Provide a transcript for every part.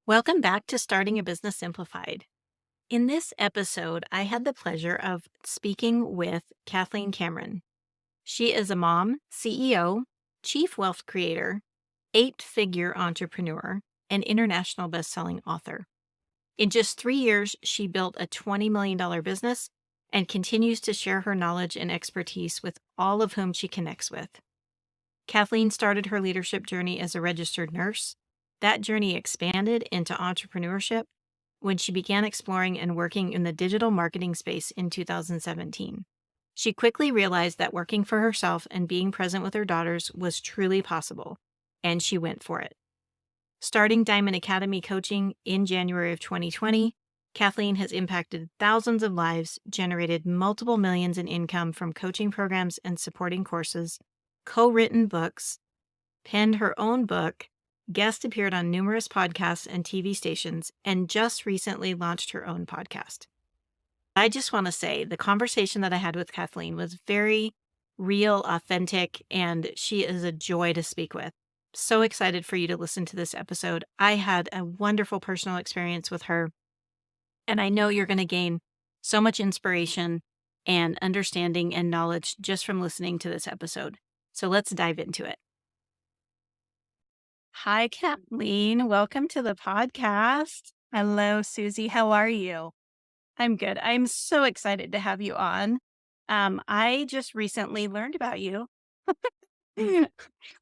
Welcome back to Starting a Business Simplified. In this episode, I had the pleasure of speaking with Kathleen Cameron. She is a mom, CEO, chief wealth creator, eight-figure entrepreneur, and international best-selling author. In just 3 years, she built a $20 million business and continues to share her knowledge and expertise with all of whom she connects with. Kathleen started her leadership journey as a registered nurse. That journey expanded into entrepreneurship when she began exploring and working in the digital marketing space in 2017. She quickly realized that working for herself and being present with her daughters was truly possible, and she went for it. Starting Diamond Academy coaching in January of 2020, Kathleen has impacted thousands of lives, generated multiple millions in income from coaching programs and supporting courses, co-written books, penned her own book, guest appeared on numerous podcasts and TV stations, and just recently launched her own podcast. I just want to say the conversation that I had with Kathleen was very real, authentic, and she is a joy to speak with. So excited for you to listen to this episode. I had a wonderful personal experience with her, and I know you're going to gain so much inspiration and understanding and knowledge just from listening to this episode. So let's dive into it. Hi, Kathleen. Welcome to the podcast. Hello, Suzy. How are you? I'm good. I'm so excited to have you on. I just recently learned about you,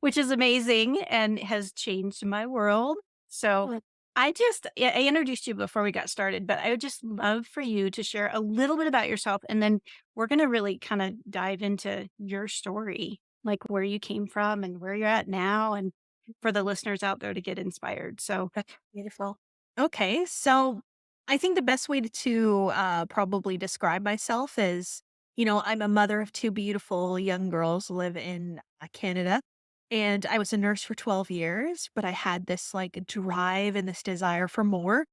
which is amazing and has changed my world. So I introduced you before we got started, but I would just love for you to share a little bit about yourself. And then we're going to really kind of dive into your story, like where you came from and where you're at now, and for the listeners out there to get inspired. So That's beautiful. Okay, so I think the best way to probably describe myself is, I'm a mother of two beautiful young girls, live in Canada, and I was a nurse for 12 years, but I had this like drive and this desire for more.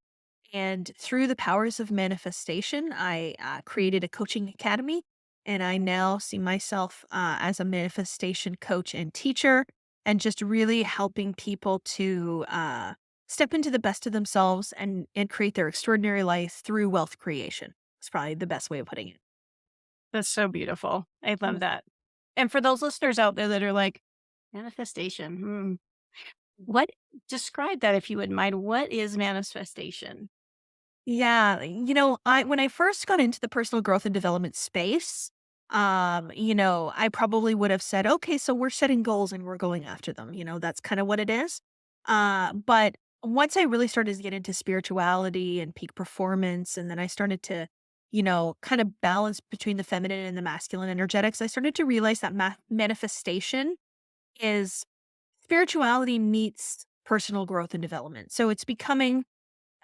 And through the powers of manifestation, I created a coaching academy, and I now see myself as a manifestation coach and teacher, and just really helping people to step into the best of themselves and create their extraordinary life through wealth creation. It's probably the best way of putting it. that's so beautiful. I love Mm. that. And for those listeners out there that are like, manifestation, what describe that if you wouldn't mind. What is manifestation? Yeah, I when I first got into the personal growth and development space, I probably would have said, okay, so we're setting goals and we're going after them. That's kind of what it is. But once I really started to get into spirituality and peak performance, and then I started to, kind of balance between the feminine and the masculine energetics, I started to realize that manifestation is spirituality meets personal growth and development. So it's becoming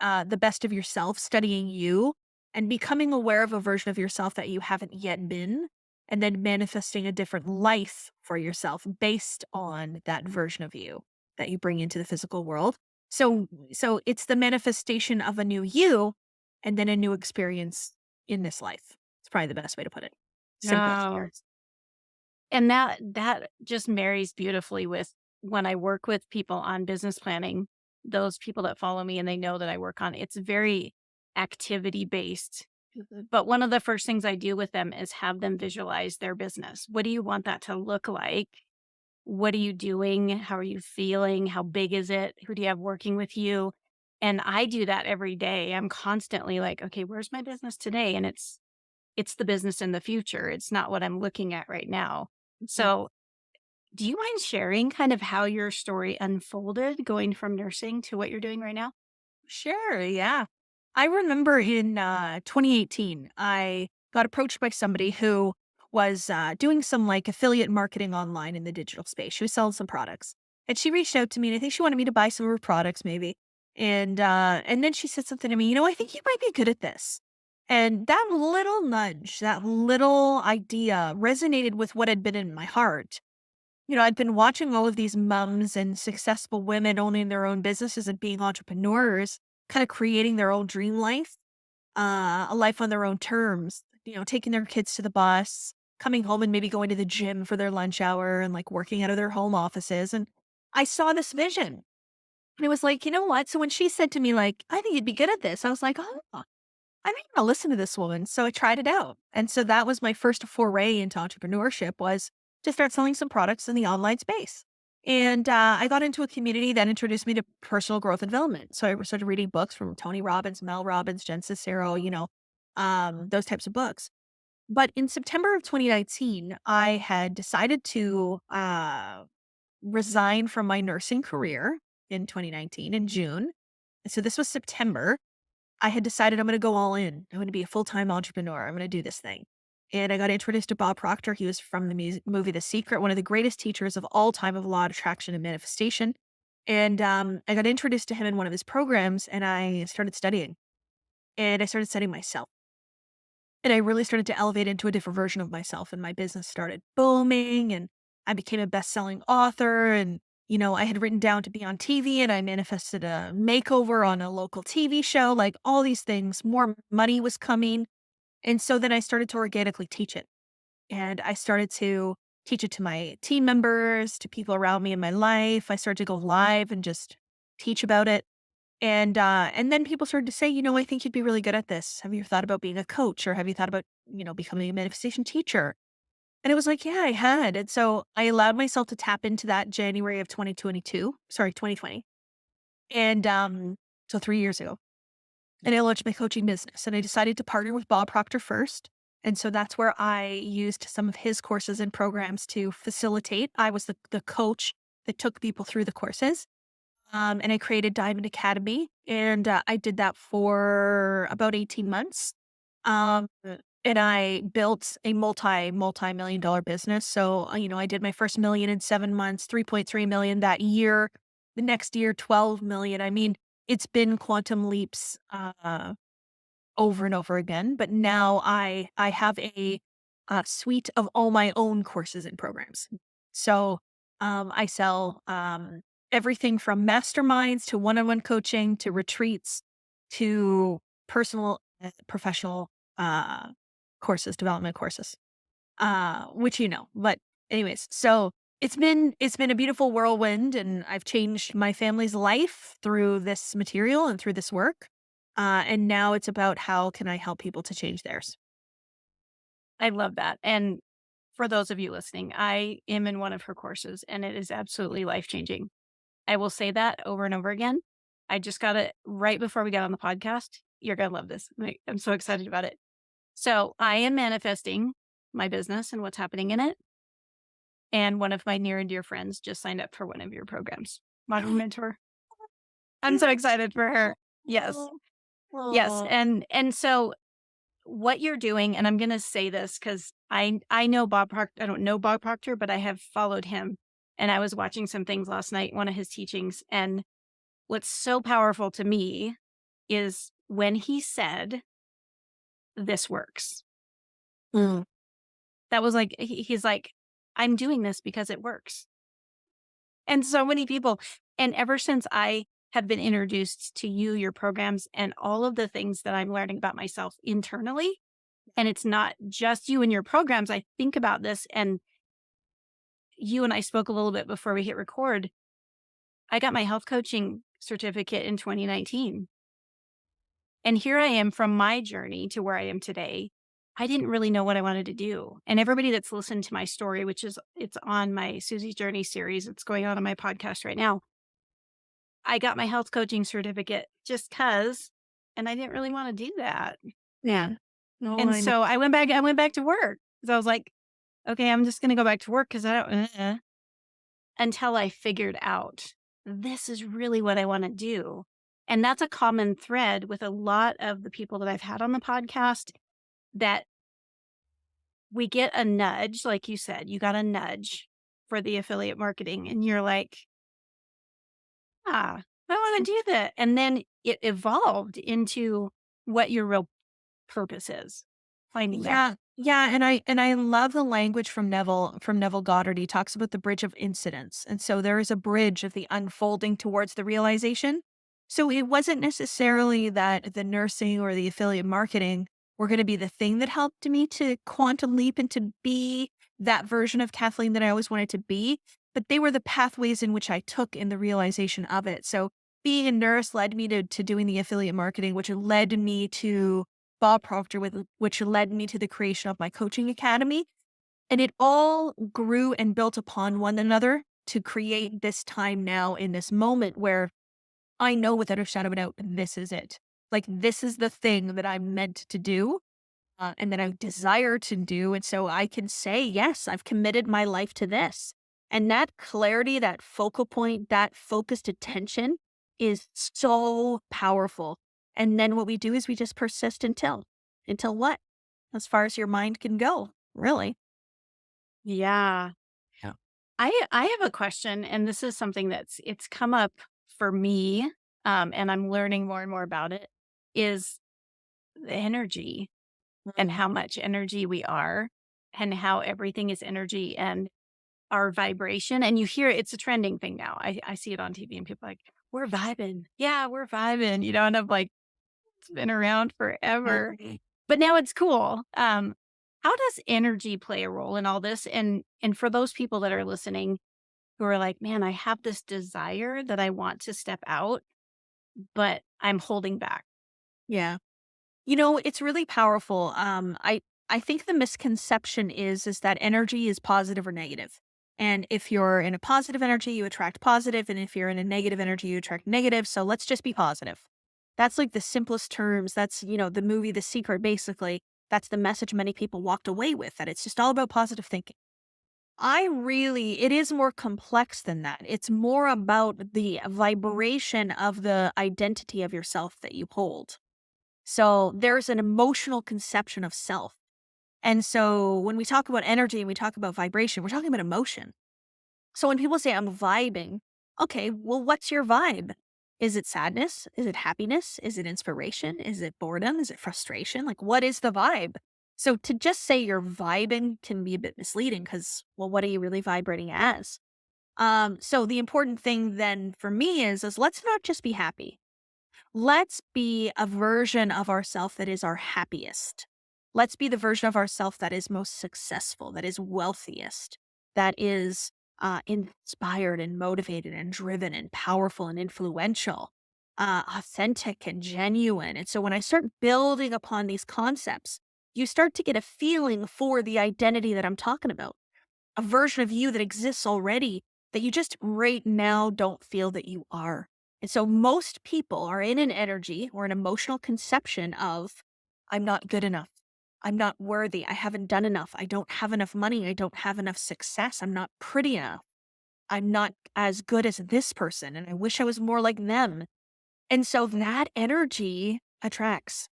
the best of yourself, studying you, and becoming aware of a version of yourself that you haven't yet been, and then manifesting a different life for yourself based on that version of you that you bring into the physical world. So it's the manifestation of a new you, and then a new experience in this life. It's probably the best way to put it. Simplest Oh, words. and that just marries beautifully with when I work with people on business planning, those people that follow me and they know that I work on it's very activity based. But one of the first things I do with them is have them visualize their business. What do you want that to look like? What are you doing? How are you feeling? How big is it? Who do you have working with you? And I do that every day. I'm constantly like, okay, where's my business today? And it's the business in the future. It's not what I'm looking at right now. So, do you mind sharing kind of how your story unfolded going from nursing to what you're doing right now? Sure, yeah. I remember in 2018, I got approached by somebody who was doing some like affiliate marketing online in the digital space. She was selling some products, and she reached out to me, and I think she wanted me to buy some of her products, maybe. And then she said something to me. I think you might be good at this. And that little nudge, that little idea, resonated with what had been in my heart. I'd been watching all of these mums and successful women owning their own businesses and being entrepreneurs, kind of creating their own dream life, a life on their own terms, taking their kids to the bus, coming home and maybe going to the gym for their lunch hour and like working out of their home offices. And I saw this vision. And it was like, you know what? So when she said to me, like, I think you'd be good at this, I was like, oh, I think I'll listen to this woman. So I tried it out. And so that was my first foray into entrepreneurship, was to start selling some products in the online space. And I got into a community that introduced me to personal growth and development. So I started reading books from Tony Robbins, Mel Robbins, Jen Sincero, those types of books. But in September of 2019, I had decided to resign from my nursing career in 2019 in June. So this was September. I had decided I'm going to go all in. I'm going to be a full-time entrepreneur. I'm going to do this thing. And I got introduced to Bob Proctor. He was from the movie The Secret, one of the greatest teachers of all time of law of attraction and manifestation. And I got introduced to him in one of his programs, and I started studying. And I started studying myself. And I really started to elevate into a different version of myself, and my business started booming, and I became a best-selling author. And, I had written down to be on TV, and I manifested a makeover on a local TV show, like all these things. More money was coming. And so then I started to organically teach it. And I started to teach it to my team members, to people around me in my life. I started to go live and just teach about it. And then people started to say, I think you'd be really good at this. Have you thought about being a coach, or have you thought about, becoming a manifestation teacher? And it was like, yeah, I had. And so I allowed myself to tap into that January of 2020. And so 3 years ago. And I launched my coaching business, and I decided to partner with Bob Proctor first. And so that's where I used some of his courses and programs to facilitate. I was the coach that took people through the courses. And I created Diamond Academy, and I did that for about 18 months. Um, and I built a multi-million dollar business. So, I did my first million in 7 months, 3.3 million that year. The next year, 12 million. I mean, it's been quantum leaps over and over again. But now I have a suite of all my own courses and programs. So I sell everything from masterminds to one-on-one coaching to retreats to personal and professional courses, development courses, which But anyways, so it's been a beautiful whirlwind, and I've changed my family's life through this material and through this work. And now it's about how can I help people to change theirs. I love that. And for those of you listening, I am in one of her courses, and it is absolutely life changing. I will say that over and over again. I just got it right before we got on the podcast. You're going to love this. I'm so excited about it. So I am manifesting my business and what's happening in it. And one of my near and dear friends just signed up for one of your programs, Modern Mentor. I'm so excited for her. Yes. Yes. And so what you're doing, and I'm going to say this because I know Bob Proctor. I don't know Bob Proctor, but I have followed him. And I was watching some things last night, one of his teachings. And what's so powerful to me is when he said, "This works." Mm. That was like, he's like, "I'm doing this because it works." And so many people, and ever since I have been introduced to you, your programs, and all of the things that I'm learning about myself internally, and it's not just you and your programs, I think about this, and you and I spoke a little bit before we hit record. I got my health coaching certificate in 2019. And here I am from my journey to where I am today. I didn't really know what I wanted to do. And everybody that's listened to my story, which is it's on my Suzy's Journey series, it's going on my podcast right now. I got my health coaching certificate just cuz, and I didn't really want to do that. Yeah. No, And I know. so I went back to work. So I was like, okay, I'm just going to go back to work cuz I don't until I figured out this is really what I want to do. And that's a common thread with a lot of the people that I've had on the podcast, that we get a nudge, like you said, you got a nudge for the affiliate marketing, and you're like, I want to do that. And then it evolved into what your real purpose is, finding that. Yeah. Yeah. And I love the language from Neville Goddard. He talks about the bridge of incidents. And so there is a bridge of the unfolding towards the realization. So it wasn't necessarily that the nursing or the affiliate marketing were going to be the thing that helped me to quantum leap and to be that version of Kathleen that I always wanted to be, but they were the pathways in which I took in the realization of it. So being a nurse led me to doing the affiliate marketing, which led me to Bob Proctor, which led me to the creation of my coaching academy. And it all grew and built upon one another to create this time now in this moment where I know without a shadow of a doubt, this is it. Like, this is the thing that I'm meant to do, and that I desire to do. And so I can say, yes, I've committed my life to this. And that clarity, that focal point, that focused attention is so powerful. And then what we do is we just persist until what? As far as your mind can go, really. Yeah. Yeah. I have a question, and this is something it's come up for me, and I'm learning more and more about it, is the energy and how much energy we are and how everything is energy and our vibration. And you hear it's a trending thing now. I see it on TV and people are like, we're vibing. Yeah, we're vibing, and I'm like, it's been around forever. Mhm. But now it's cool. How does energy play a role in all this? And for those people that are listening who are like, man, I have this desire that I want to step out, but I'm holding back. Yeah. It's really powerful. I think the misconception is that energy is positive or negative. And if you're in a positive energy, you attract positive, and if you're in a negative energy, you attract negative. So let's just be positive. That's like the simplest terms. That's, the movie The Secret basically. That's the message many people walked away with, that it's just all about positive thinking. It is more complex than that. It's more about the vibration of the identity of yourself that you hold. So there's an emotional conception of self. And so when we talk about energy and we talk about vibration, we're talking about emotion. So when people say I'm vibing, okay, well, what's your vibe? Is it sadness? Is it happiness? Is it inspiration? Is it boredom? Is it frustration? Like, what is the vibe? So to just say you're vibing can be a bit misleading because, well, what are you really vibrating as? So the important thing then for me is let's not just be happy. Let's be a version of ourself that is our happiest. Let's be the version of ourself that is most successful, that is wealthiest, that is inspired and motivated and driven and powerful and influential, authentic and genuine. And so when I start building upon these concepts, you start to get a feeling for the identity that I'm talking about, a version of you that exists already that you just right now don't feel that you are. And so most people are in an energy or an emotional conception of, I'm not good enough. I'm not worthy. I haven't done enough. I don't have enough money. I don't have enough success. I'm not pretty enough. I'm not as good as this person. And I wish I was more like them. And so that energy attracts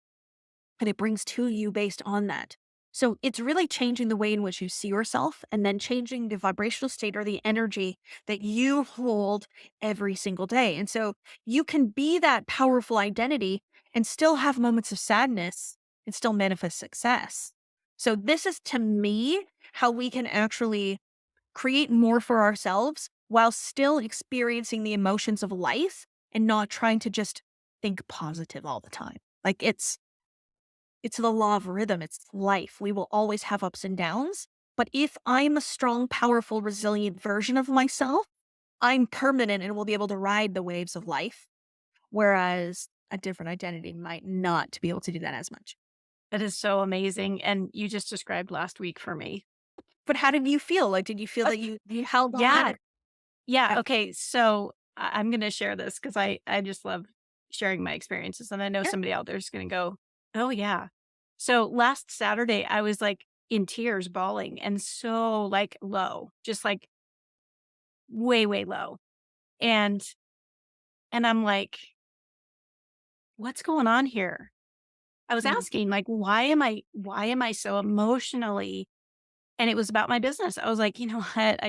and it brings to you based on that. So it's really changing the way in which you see yourself and then changing the vibrational state or the energy that you hold every single day. And so you can be that powerful identity and still have moments of sadness and still manifest success. So this is to me how we can actually create more for ourselves while still experiencing the emotions of life and not trying to just think positive all the time. Like it's the law of rhythm. It's life. We will always have ups and downs. But if I'm a strong, powerful, resilient version of myself, I'm permanent and will be able to ride the waves of life. Whereas a different identity might not be able to do that as much. That is so amazing. And you just described last week for me. But how did you feel? Like, did you feel Uh, that you held yeah. on? Yeah. Yeah. Okay. So I'm going to share this because I just love sharing my experiences. And I know Sure. somebody out there is going to go, oh, yeah. So last Saturday, I was like in tears, bawling and so like low, just like way, way low. And, and I'm like, what's going on here? I was Mm, asking, like, why am I so emotionally? And it was about my business. I was like, you know what?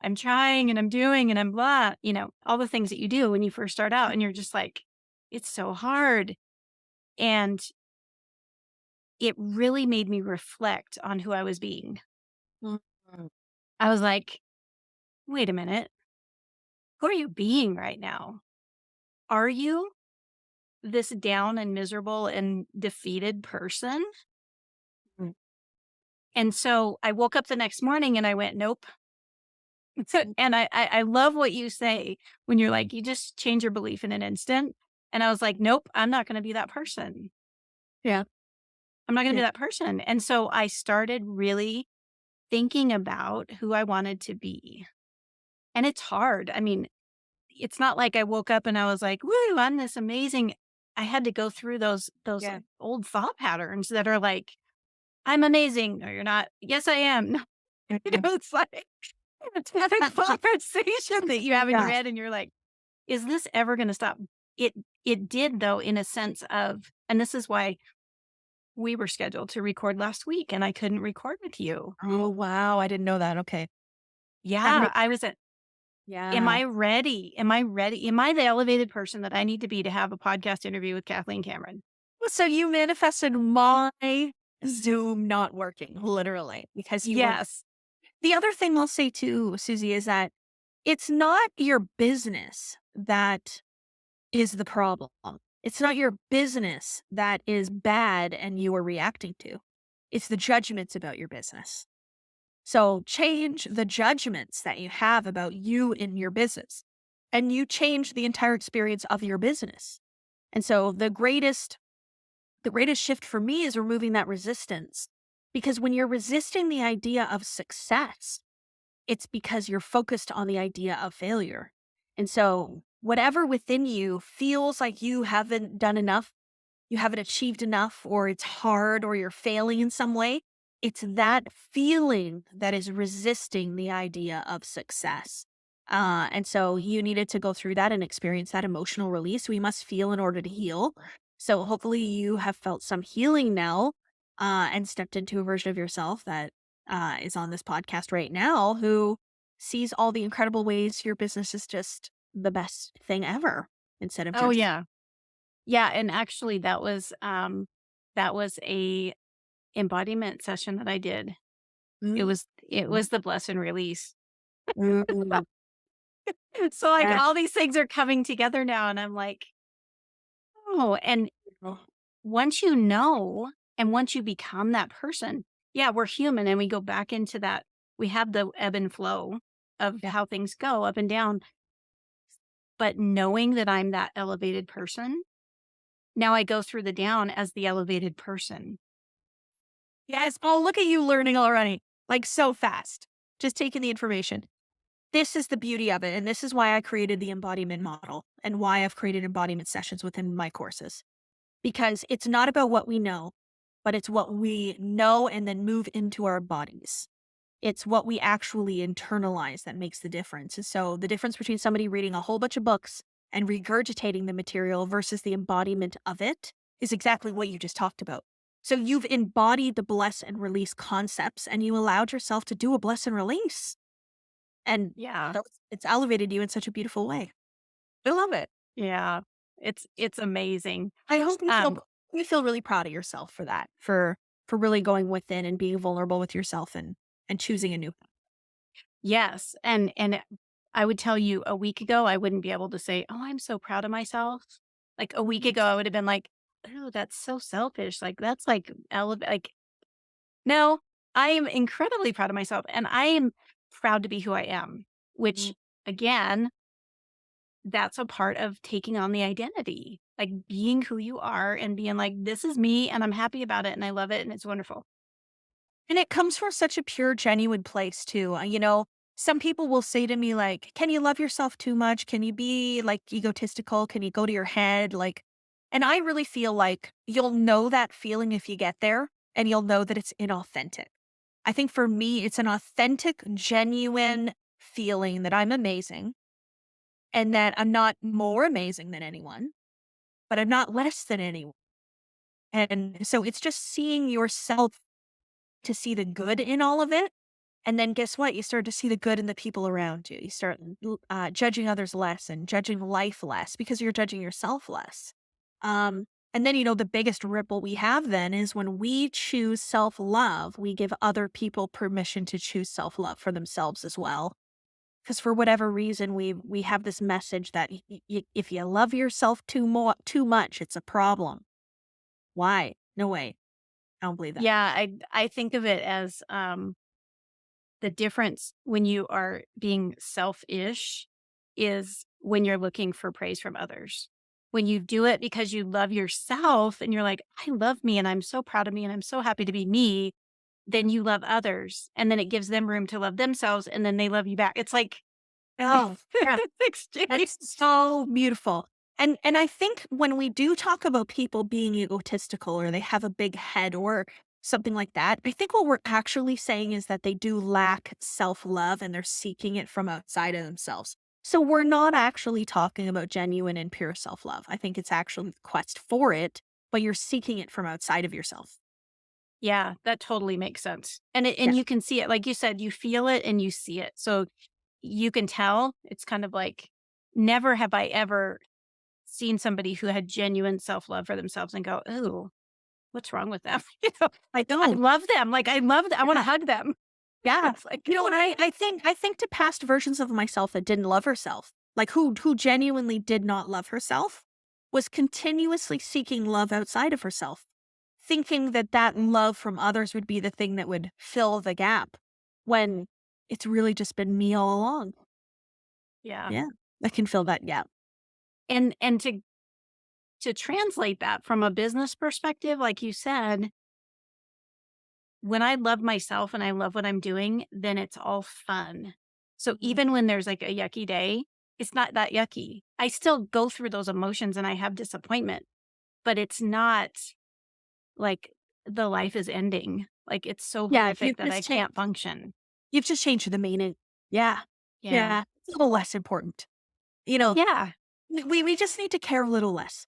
I'm trying and I'm doing and I'm blah, all the things that you do when you first start out and you're just like, it's so hard. And it really made me reflect on who I was being. mm, mm, I was like, wait a minute. Who are you being right now? Are you this down and miserable and defeated person? mm, And so I woke up the next morning and I went, nope, And I love what you say when you're like, you just change your belief in an instant. And I was like, nope, I'm not going to be that person. Yeah. I'm not going to be Yeah. that person. And so I started really thinking about who I wanted to be. And it's hard. I mean, it's not like I woke up and I was like, woo, I'm this amazing. I had to go through those Yeah. old thought patterns that are like, I'm amazing. No, you're not. Yes, I am. No, Yeah. it's like it's that conversation that you have in your Yeah. head, and you're like, is this ever going to stop? It it did though, in a sense of, and this is why we were scheduled to record last week, and I couldn't record with you. Oh, wow. I didn't know that. Okay. That Yeah, makes I was at. Am yeah. I ready? Am I ready? Am I the elevated person that I need to be to have a podcast interview with Kathleen Cameron? Well, so you manifested my Zoom not working, literally, because you weren't. Yes. The other thing I'll say too, Susie, is that it's not your business that is the problem. It's not your business that is bad and you are reacting to. It's the judgments about your business. So change the judgments that you have about you in your business, and you change the entire experience of your business. And so the greatest shift for me is removing that resistance. Because when you're resisting the idea of success, it's because you're focused on the idea of failure. And so, whatever within you feels like you haven't done enough, you haven't achieved enough, or it's hard, or you're failing in some way, it's that feeling that is resisting the idea of success. And so, you needed to go through that and experience that emotional release. We must feel in order to heal. So, hopefully, you have felt some healing now and stepped into a version of yourself that is on this podcast right now who sees all the incredible ways your business is just the best thing ever instead of Oh judging. yeah. Yeah, and actually that was a embodiment session that I did. It Mm, was it was the bless and release. mm, So like yeah. all these things are coming together now, and I'm like, oh, and once you know, and once you become that person, yeah, we're human and we go back into that. We have the ebb and flow of Yeah. how things go up and down. But knowing that I'm that elevated person, now I go through the down as the elevated person. Yes. Oh, look at you learning already. Like so fast. Just taking the information. This is the beauty of it. And this is why I created the embodiment model and why I've created embodiment sessions within my courses. Because it's not about what we know, but it's what we know and then move into our bodies. It's what we actually internalize that makes the difference. And so the difference between somebody reading a whole bunch of books and regurgitating the material versus the embodiment of it is exactly what you just talked about. So you've embodied the bless and release concepts and you allowed yourself to do a bless and release. And Yeah. it's elevated you in such a beautiful way. I love it. Yeah. It's amazing. I hope Um, you feel really proud of yourself for that, for really going within and being vulnerable with yourself and choosing a new path. yes. And I would tell you a week ago, I wouldn't be able to say, "Oh, I'm so proud of myself." Like a week Mhm. ago, I would have been like, "Oh, that's so selfish." Like that's like like no, I am incredibly proud of myself and I am proud to be who I am, which Mhm. again, that's a part of taking on the identity, like being who you are and being like, this is me and I'm happy about it and I love it and it's wonderful. And it comes from such a pure, genuine place too. Some people will say to me like, "Can you love yourself too much? Can you be like egotistical? Can you go to your head?" And I really feel like you'll know that feeling if you get there and you'll know that it's inauthentic. I think for me, it's an authentic, genuine feeling that I'm amazing and that I'm not more amazing than anyone, but I'm not less than anyone. And so it's just seeing yourself to see the good in all of it. And then guess what? You start to see the good in the people around you. You start judging others less and judging life less because you're judging yourself less. And then, the biggest ripple we have then is when we choose self love, we give other people permission to choose self love for themselves as well. Because for whatever reason, we have this message that if you love yourself too much, it's a problem. Why? No way. I don't believe that. Yeah, I think of it as the difference when you are being selfish is when you're looking for praise from others. When you do it because you love yourself and you're like, I love me and I'm so proud of me and I'm so happy to be me, then you love others. And then it gives them room to love themselves and then they love you back. It's like Oh, yeah. exchange. That's so beautiful. And I think when we do talk about people being egotistical or they have a big head or something like that, I think what we're actually saying is that they do lack self-love and they're seeking it from outside of themselves. So we're not actually talking about genuine and pure self-love. I think it's actually the quest for it, but you're seeking it from outside of yourself. Yeah, that totally makes sense. And Yeah. and you can see it. Like you said, you feel it and you see it. So you can tell it's kind of like never have I ever seen somebody who had genuine self-love for themselves and go, "Ooh, what's wrong with them?" I I don't. love them. Like I love them. I want to Yeah. hug them. Yeah. It's like, And I think to past versions of myself that didn't love herself, like who genuinely did not love herself, was continuously seeking love outside of herself, thinking that that love from others would be the thing that would fill the gap when it's really just been me all along. yeah. Yeah. That can fill that gap. And to translate that from a business perspective, like you said, when I love myself and I love what I'm doing, then it's all fun. So Mhm. even when there's like a yucky day, it's not that yucky. I still go through those emotions and I have disappointment, but it's not like the life is ending. Like it's so Yeah, horrific that I can't function. you've just changed the meaning. Yeah. Yeah. Yeah. It's a little less important. You know, Yeah. we just need to care a little less.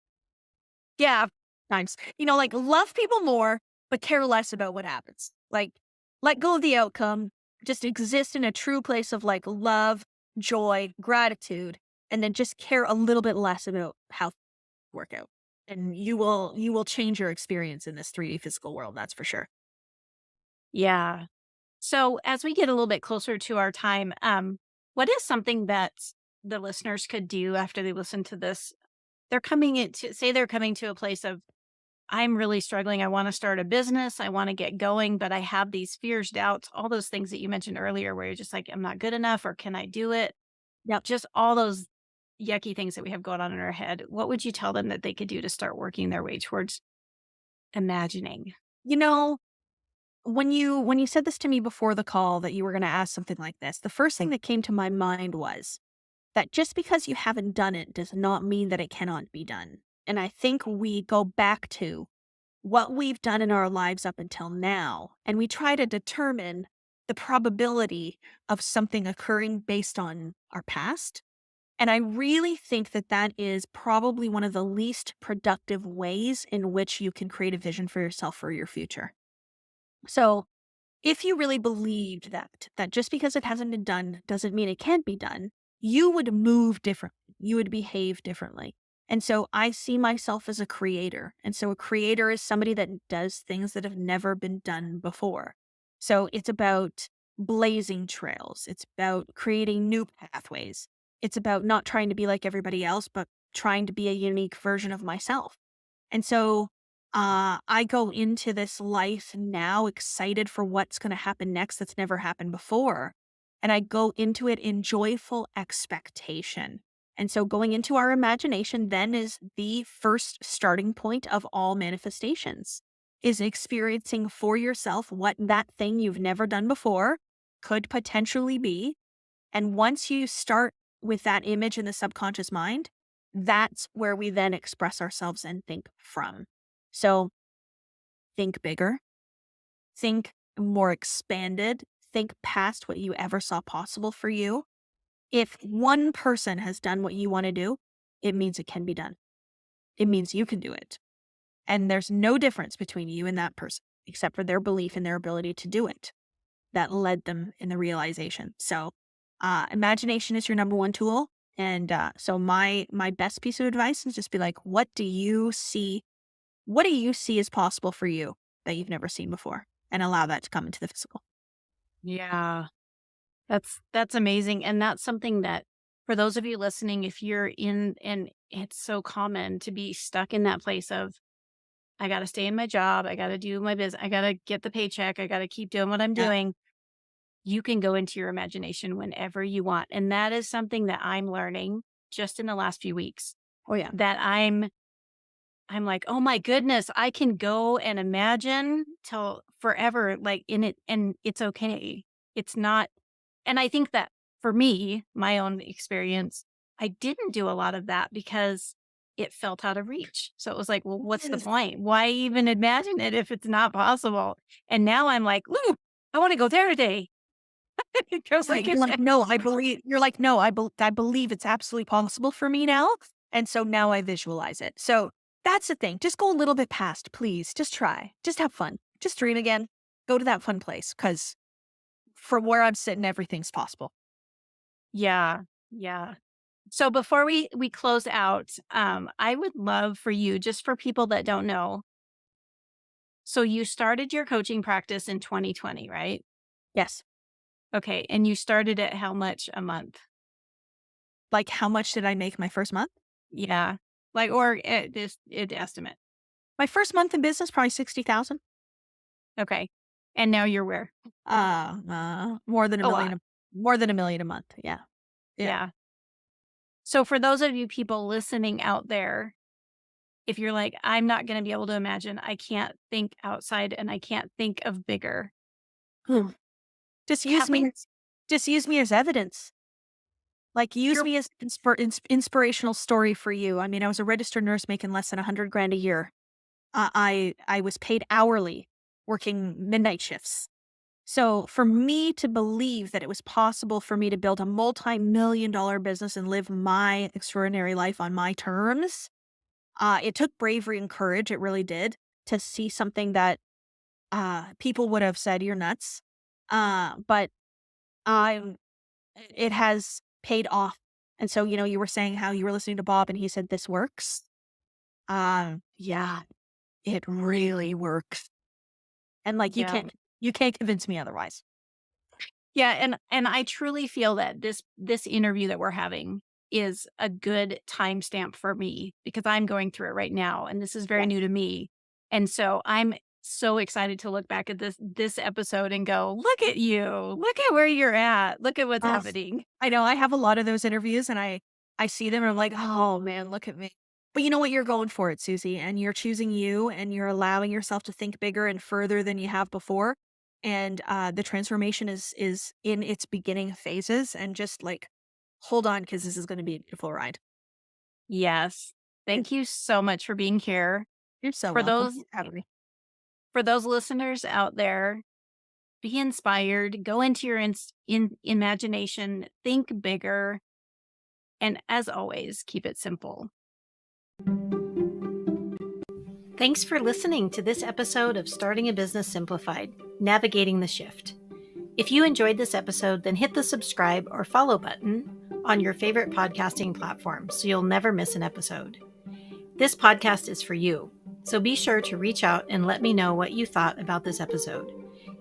Yeah. Times. Like love people more, but care less about what happens. Like let go of the outcome, just exist in a true place of like love, joy, gratitude, and then just care a little bit less about how things work out. And you will change your experience in this 3D physical world, that's for sure. Yeah. So as we get a little bit closer to our time, what is something that the listeners could do after they listen to this? They're coming to a place of I'm really struggling. I want to start a business. I want to get going, but I have these fears, doubts, all those things that you mentioned earlier where you're just like, I'm not good enough or can I do it? Yep. Just all those yucky things that we have going on in our head. What would you tell them that they could do to start working their way towards imagining? You know, when you said this to me before the call that you were going to ask something like this, the first thing that came to my mind was that just because you haven't done it does not mean that it cannot be done. And I think we go back to what we've done in our lives up until now, and we try to determine the probability of something occurring based on our past. And I really think that that is probably one of the least productive ways in which you can create a vision for yourself for your future. So, if you really believed that just because it hasn't been done doesn't mean it can't be done, you would move differently. You would behave differently. And so I see myself as a creator. And so a creator is somebody that does things that have never been done before. So it's about blazing trails. It's about creating new pathways. It's about not trying to be like everybody else, but trying to be a unique version of myself. And so I go into this life now excited for what's going to happen next that's never happened before. And I go into it in joyful expectation. And so going into our imagination then is the first starting point of all manifestations, is experiencing for yourself what that thing you've never done before could potentially be. And once you start with that image in the subconscious mind, that's where we then express ourselves and think from. So think bigger, think more expanded, think past what you ever saw possible for you. If one person has done what you want to do, it means it can be done. It means you can do it. And there's no difference between you and that person, except for their belief in their ability to do it that led them in the realization. So, imagination is your number one tool. And so my best piece of advice is just be like, what do you see? What do you see as possible for you that you've never seen before? And allow that to come into the physical. Yeah. That's amazing. And that's something that for those of you listening, if you're in and it's so common to be stuck in that place of I gotta stay in my job, I gotta do my business, I gotta get the paycheck, I gotta keep doing what I'm Yeah. doing. you can go into your imagination whenever you want. And that is something that I'm learning just in the last few weeks, Oh, yeah. that I'm like, "Oh my goodness, I can go and imagine till forever, like, in it, and it's okay." It's not, and I think that for me, my own experience, I didn't do a lot of that because it felt out of reach. So it was like, "Well, what's the Yes. point? Why even imagine it if it's not possible?" And now I'm like, "Ooh, I wanna go there today." It feels Yeah, like you're it's like, "No, I believe," you're like, "No, I believe it's absolutely possible for me now." And so now I visualize it. So that's the thing. Just go a little bit past, please. Just try. Just have fun. Just dream again. Go to that fun place because from where I'm sitting, everything's possible. Yeah, yeah. So before we close out, I would love for you, just for people that don't know, so you started your coaching practice in 2020, right? Yes. Okay, and you started at how much a month? Like, how much did I make my first month? Yeah. Like, or this estimate. My first month in business, probably 60,000. Okay. And now you're where? More than a A million, lot. more than a million a month. Yeah. Yeah. Yeah. So for those of you people listening out there, if you're like, I'm not going to be able to imagine, I can't think outside and I can't think of bigger. Hmm. Just use me. Kathleen, Just use me as evidence. Like, use you're, me as inspirational story for you. I mean, I was a registered nurse making less than 100 grand a year. I was paid hourly, working midnight shifts. So for me to believe that it was possible for me to build a multi-million-dollar business and live my extraordinary life on my terms, it took bravery and courage. It really did, to see something that people would have said, "You're nuts." But I'm it has paid off. And so, you were saying how you were listening to Bob and he said this works. Yeah, it really works. And like, you yeah. can't convince me otherwise. Yeah, and I truly feel that this interview that we're having is a good timestamp for me because I'm going through it right now and this is very Yeah. new to me. And so I'm so excited to look back at this episode and go, "Look at you. Look at where you're at. Look at what's Uh, happening." I know I have a lot of those interviews and I see them and I'm like, "Oh man, look at me." But you know what? You're going for it, Susie, and you're choosing you and you're allowing yourself to think bigger and further than you have before. And the transformation is in its beginning phases, and just like hold on because this is going to be a beautiful ride. Yes. Yeah. Thank you so much for being here. You're so For welcome. those Thanks for having me. for those listeners out there, be inspired, go into your imagination, think bigger, and as always, keep it simple. Thanks for listening to this episode of Starting a Business Simplified, Navigating the Shift. If you enjoyed this episode, then hit the subscribe or follow button on your favorite podcasting platform so you'll never miss an episode. This podcast is for you, so be sure to reach out and let me know what you thought about this episode.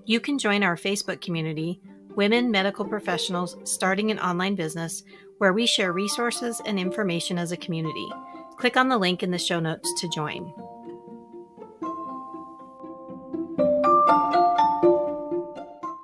You can join our Facebook community, Women Medical Professionals Starting an Online Business, where we share resources and information as a community. Click on the link in the show notes to join.